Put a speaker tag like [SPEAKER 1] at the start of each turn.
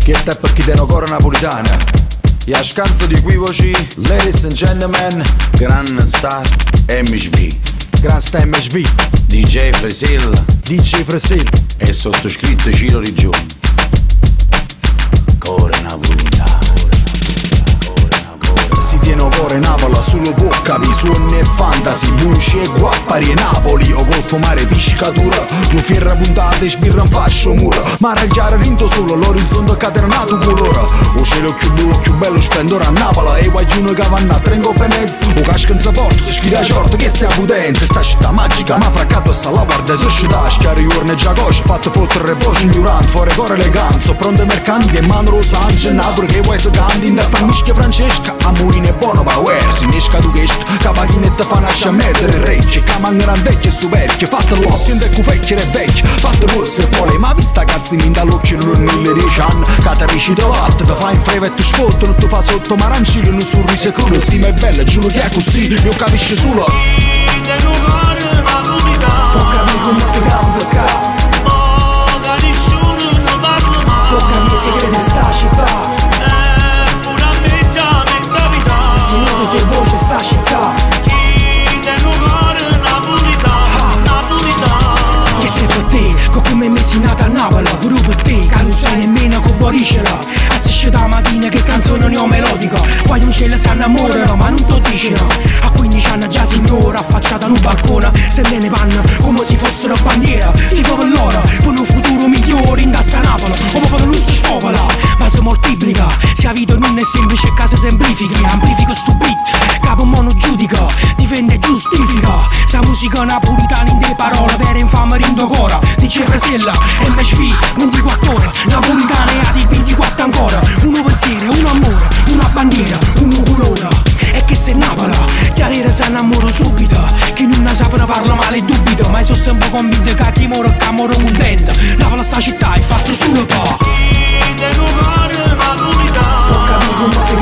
[SPEAKER 1] Che sta per chi te cora napolitana. E a scanso di equivoci, ladies and gentlemen,
[SPEAKER 2] Gran Star MSV,
[SPEAKER 1] Gran Star MSV,
[SPEAKER 2] DJ Fresil
[SPEAKER 1] DJ Fresil
[SPEAKER 2] e sottoscritto Ciro Rigioni. Core napolitana.
[SPEAKER 1] Si tiene cuore Napoli, solo può capire suoni e fantasy, luci e guappari e Napoli, o golfo mare piscatura, lo fierra puntate sbirra in fascio muro, mare chiaro rinto solo, l'orizzonte catenato colore, o cielo più bello splendore a Napoli, e guagliuno che vanno a trengo per mezzo, o casca in forza, sfida certo che sia potenza, sta città magica, ma fraccato e sta la guardia società, schiari urne e giacoci, fatto fottere voci ignorante, fuori core elegante, so pronte mercanti e mano rosante, Napoli che vuoi se canti, in da sta mischia francesca, amore è buono power, si mesca tu che capachinetta fa nasce a mettere recchie, che mancano vecchie e superchie, fatte l'osso in decco vecchie e vecchie, fatte rosse e pole, ma vista cazzini in dall'occhio non nelle 10 anni, che ti rici da vatte, ti fai in freva e ti sfotte, non ti fa sotto marancino, non sorriso e crudo, sì ma è bella, giuro che è così, io capisci solo.
[SPEAKER 3] Può capire come si cambia qua, può capire se crede sta città. Se voce sta città, che sei per te, come me sei nata a Napoli, pure per te, che non sai nemmeno che guariscela. Assisce da mattina che canzone ne ho melodica, poi non ce le si innamorano, ma non ti dicono. A 15 anni già signora, affacciata in un balcone, stelle ne panno come se fossero bandiera. Tipo per loro, per un futuro migliore in testa a Napoli, o popolo non si spopola, ma si moltiplica. Se la vita non è semplice, casa semplifica, amplifica sto beat, capo mono giudica, difende e giustifica. Sa musica napolitana in te parole, vera infame rindo cora. Dice Fresella, MSV, 24 ore, napolitana e a di 24 ancora. Uno pensiero, un amore, una bandiera, un colore. E che se Napoli, chiarire si innamora subito, chi non ne sapeva parla male e dubita, ma sono sempre convinto che chi muore contento. Napoli sta città è fatta solo da. Può capire come si